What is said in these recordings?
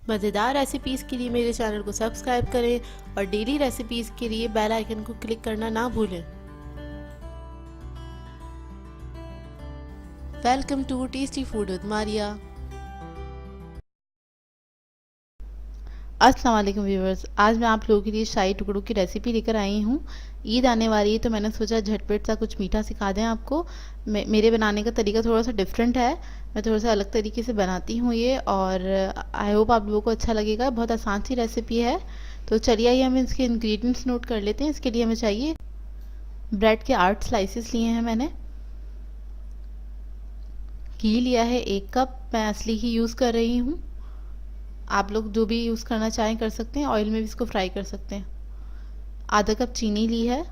मज़ेदार रेसिपीज़ के लिए मेरे चैनल को सब्सक्राइब करें और डेली रेसिपीज़ के लिए बेल आइकन को क्लिक करना ना भूलें। Welcome to tasty food with Maria. अस्सलाम वालेकुम व्यूवर्स, आज मैं आप लोगों के लिए शाही टुकड़ों की रेसिपी लेकर आई हूँ। ईद आने वाली है तो मैंने सोचा झटपट सा कुछ मीठा सिखा दें आपको। मेरे बनाने का तरीका थोड़ा सा डिफरेंट है, मैं थोड़ा सा अलग तरीके से बनाती हूँ ये, और आई होप आप लोगों को अच्छा लगेगा। बहुत आसान सी रेसिपी है। तो चलिए आइए हम इसके इंग्रेडिएंट्स नोट कर लेते हैं। इसके लिए हमें चाहिए ब्रेड के 8 स्लाइसेस लिए हैं मैंने। घी लिया है 1 कप, मैं असली ही यूज़ कर रही हूँ। आप लोग जो भी यूज़ करना चाहें कर सकते हैं, ऑयल में भी इसको फ्राई कर सकते हैं। आधा कप चीनी ली है।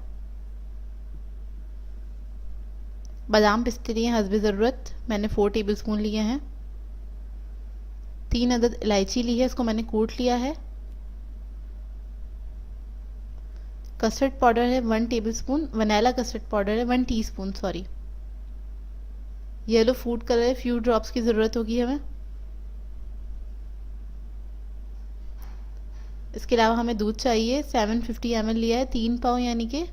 बादाम पिस्ते लिए हैं हस्बे ज़रूरत, मैंने 4 टेबलस्पून लिए हैं। 3 अदद इलायची ली है, इसको मैंने कूट लिया है। कस्टर्ड पाउडर है 1 टेबलस्पून, वनीला कस्टर्ड पाउडर है 1 teaspoon sorry. Yellow food colour है, फ्यू ड्रॉप्स की ज़रूरत होगी हमें। इसके अलावा हमें दूध चाहिए, 750 ml लिया है, 3 पाव यानी कि,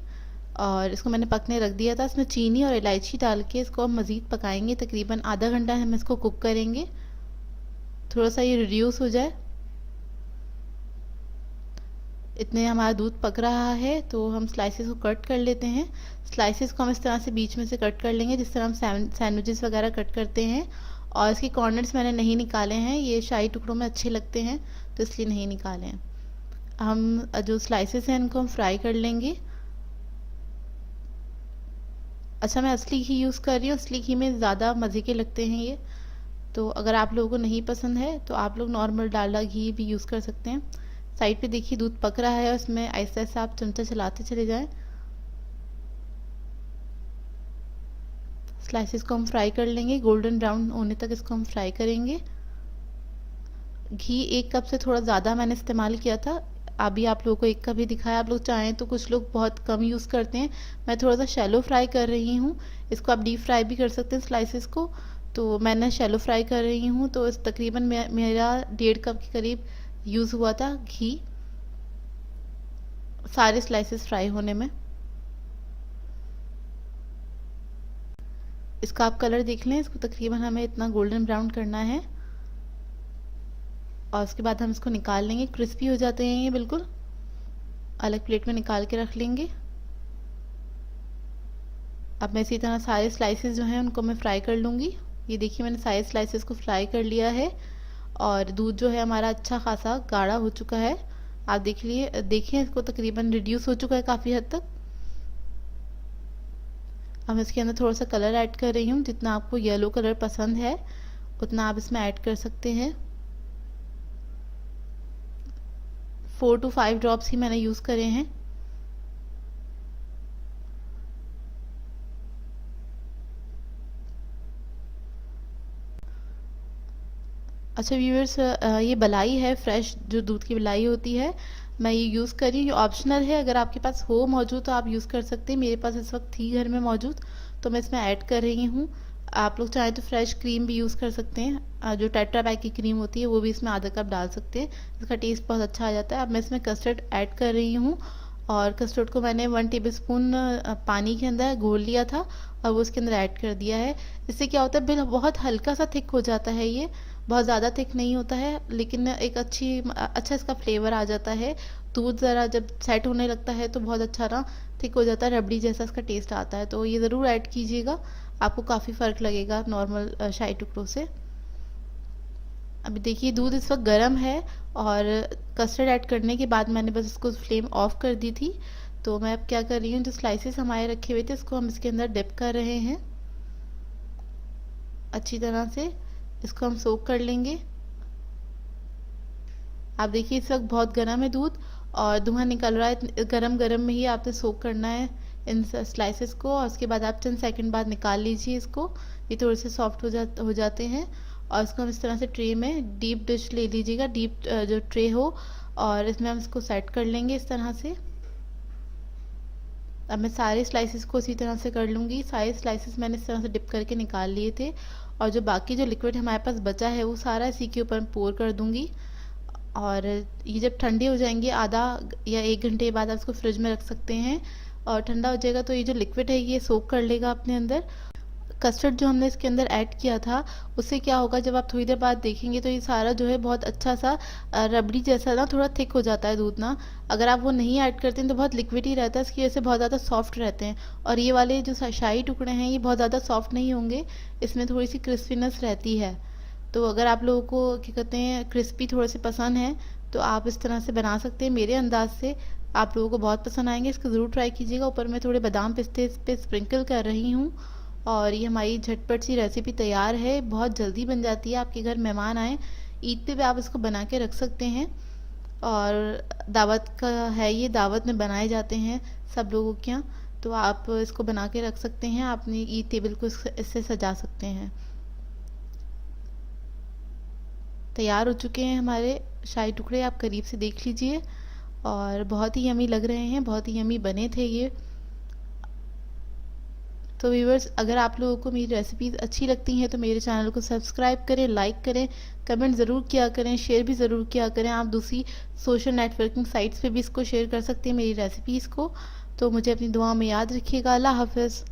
और इसको मैंने पकने रख दिया था। इसमें चीनी और इलायची डाल के इसको हम मज़ीद पकाएंगे, तकरीबन आधा घंटा हम इसको कुक करेंगे, थोड़ा सा ये रिड्यूस हो जाए। इतने हमारा दूध पक रहा है तो हम स्लाइसेस को कट कर लेते हैं। स्लाइसेस को हम इस तरह से बीच में से कट कर लेंगे, जिस तरह हम सैंडविचेस वगैरह कट करते हैं। और इसके कॉर्नर्स मैंने नहीं निकाले हैं, ये शाही टुकड़ों में अच्छे लगते हैं तो इसलिए नहीं निकाले हैं। हम जो स्लाइसेस हैं इनको हम फ्राई कर लेंगे। अच्छा, मैं असली घी यूज़ कर रही हूँ, असली घी में ज़्यादा मज़े के लगते हैं ये। तो अगर आप लोगों को नहीं पसंद है तो आप लोग नॉर्मल डालडा घी भी यूज़ कर सकते हैं। साइड पे देखिए दूध पक रहा है, उसमें ऐसे ऐसे आप चमचा चलाते चले जाएं। स्लाइसेस को हम फ्राई कर लेंगे, गोल्डन ब्राउन होने तक इसको हम फ्राई करेंगे। घी 1 कप से थोड़ा ज़्यादा मैंने इस्तेमाल किया था, अभी आप लोगों को 1 कप ही दिखाया। आप लोग चाहें तो, कुछ लोग बहुत कम यूज़ करते हैं, मैं थोड़ा सा शैलो फ्राई कर रही हूँ। इसको आप डीप फ्राई भी कर सकते हैं स्लाइसेस को, तो मैंने शैलो फ्राई कर रही हूँ। तो इस तकरीबन मेरा 1.5 कप के करीब यूज़ हुआ था घी सारे स्लाइसेस फ्राई होने में। इसका आप कलर देख लें, इसको तकरीबन हमें इतना गोल्डन ब्राउन करना है, और उसके बाद हम इसको निकाल लेंगे। क्रिस्पी हो जाते हैं ये बिल्कुल। अलग प्लेट में निकाल के रख लेंगे। अब मैं इसी तरह सारे स्लाइसेस जो हैं उनको मैं फ्राई कर लूँगी। ये देखिए मैंने सारे स्लाइसेस को फ्राई कर लिया है, और दूध जो है हमारा अच्छा खासा गाढ़ा हो चुका है। आप देखिए इसको तकरीबन रिड्यूस हो चुका है काफ़ी हद तक। अब इसके अंदर थोड़ा सा कलर ऐड कर रही हूँ, जितना आपको येलो कलर पसंद है उतना आप इसमें ऐड कर सकते हैं। 4 to 5 ड्रॉप्स ही मैंने यूज़ करे हैं। अच्छा व्यूअर्स, ये मलाई है, फ्रेश जो दूध की मलाई होती है, मैं ये यूज़ कर रही हूँ। ये ऑप्शनल है, अगर आपके पास हो मौजूद तो आप यूज़ कर सकते हैं। मेरे पास इस वक्त थी घर में मौजूद, तो मैं इसमें ऐड कर रही हूँ। आप लोग चाहें तो फ्रेश क्रीम भी यूज़ कर सकते हैं, जो टेट्रा पैक की क्रीम होती है वो भी इसमें आधा कप डाल सकते हैं, इसका टेस्ट बहुत अच्छा आ जाता है। अब मैं इसमें कस्टर्ड ऐड कर रही हूँ, और कस्टर्ड को मैंने 1 टेबलस्पून पानी के अंदर घोल लिया था और वो उसके अंदर ऐड कर दिया है। इससे क्या होता है, बिल बहुत हल्का सा थिक हो जाता है, ये बहुत ज़्यादा थिक नहीं होता है, लेकिन एक अच्छा इसका फ्लेवर आ जाता है। दूध ज़रा जब सेट होने लगता है तो बहुत अच्छा ना थिक हो जाता है, रबड़ी जैसा इसका टेस्ट आता है। तो ये ज़रूर ऐड कीजिएगा, आपको काफ़ी फ़र्क लगेगा नॉर्मल शाही टुकड़ों से। अभी देखिए दूध इस वक्त गर्म है, और कस्टर्ड ऐड करने के बाद मैंने बस इसको फ्लेम ऑफ कर दी थी। तो मैं अब क्या कर रही हूँ, जो स्लाइसेस हमारे रखे हुए थे इसको हम इसके अंदर डिप कर रहे हैं। अच्छी तरह से इसको हम सोक कर लेंगे। आप देखिए इस वक्त बहुत गर्म है दूध, और धुआं निकल रहा है। गरम गरम में ही आपने सोक करना है इन स्लाइसेस को, और उसके बाद आप चंद सेकंड बाद निकाल लीजिए इसको। ये थोड़े से सॉफ्ट हो जाते हैं, और इसको हम इस तरह से ट्रे में, डीप डिश ले लीजिएगा, डीप जो ट्रे हो, और इसमें हम इसको सेट कर लेंगे इस तरह से। अब मैं सारे स्लाइसेस को इसी तरह से कर लूँगी। सारे स्लाइसेस मैंने इस तरह से डिप करके निकाल लिए थे, और जो बाकी जो लिक्विड हमारे पास बचा है वो सारा इसी के ऊपर पोर कर दूँगी। और ये जब ठंडे हो जाएंगे आधा या 1 घंटे बाद आप इसको फ्रिज में रख सकते हैं, और ठंडा हो जाएगा तो ये जो लिक्विड है ये सोक कर लेगा अपने अंदर। कस्टर्ड जो हमने इसके अंदर ऐड किया था उससे क्या होगा, जब आप थोड़ी देर बाद देखेंगे तो ये सारा जो है बहुत अच्छा सा रबड़ी जैसा ना थोड़ा थिक हो जाता है दूध ना। अगर आप वो नहीं ऐड करते हैं तो बहुत लिक्विड ही रहता है, इसकी वजह से बहुत ज़्यादा सॉफ्ट रहते हैं। और ये वाले जो शाही टुकड़े हैं ये बहुत ज़्यादा सॉफ्ट नहीं होंगे, इसमें थोड़ी सी क्रिस्पीनेस रहती है। तो अगर आप लोगों को क्या कहते हैं क्रिस्पी थोड़े से पसंद है तो आप इस तरह से बना सकते हैं, मेरे अंदाज से आप लोगों को बहुत पसंद आएंगे। इसको ज़रूर ट्राई कीजिएगा। ऊपर मैं थोड़े बादाम पिस्ते इस पे स्प्रिंकल कर रही हूँ। और ये हमारी झटपट सी रेसिपी तैयार है, बहुत जल्दी बन जाती है। आपके घर मेहमान आए ईद पे भी आप इसको बना के रख सकते हैं। और दावत का है, ये दावत में बनाए जाते हैं सब लोगों के यहाँ, तो आप इसको बना के रख सकते हैं, अपनी ईद टेबल को इससे सजा सकते हैं। तैयार हो चुके हैं हमारे शाही टुकड़े, आप करीब से देख लीजिए। और बहुत ही यमी लग रहे हैं, बहुत ही यमी बने थे ये। तो व्यूवर्स, अगर आप लोगों को मेरी रेसिपीज़ अच्छी लगती हैं तो मेरे चैनल को सब्सक्राइब करें, लाइक करें, कमेंट ज़रूर किया करें, शेयर भी ज़रूर किया करें। आप दूसरी सोशल नेटवर्किंग साइट्स पे भी इसको शेयर कर सकते हैं मेरी रेसिपीज़ को। तो मुझे अपनी दुआ में याद रखिएगा। अल्लाह हाफ़िज़।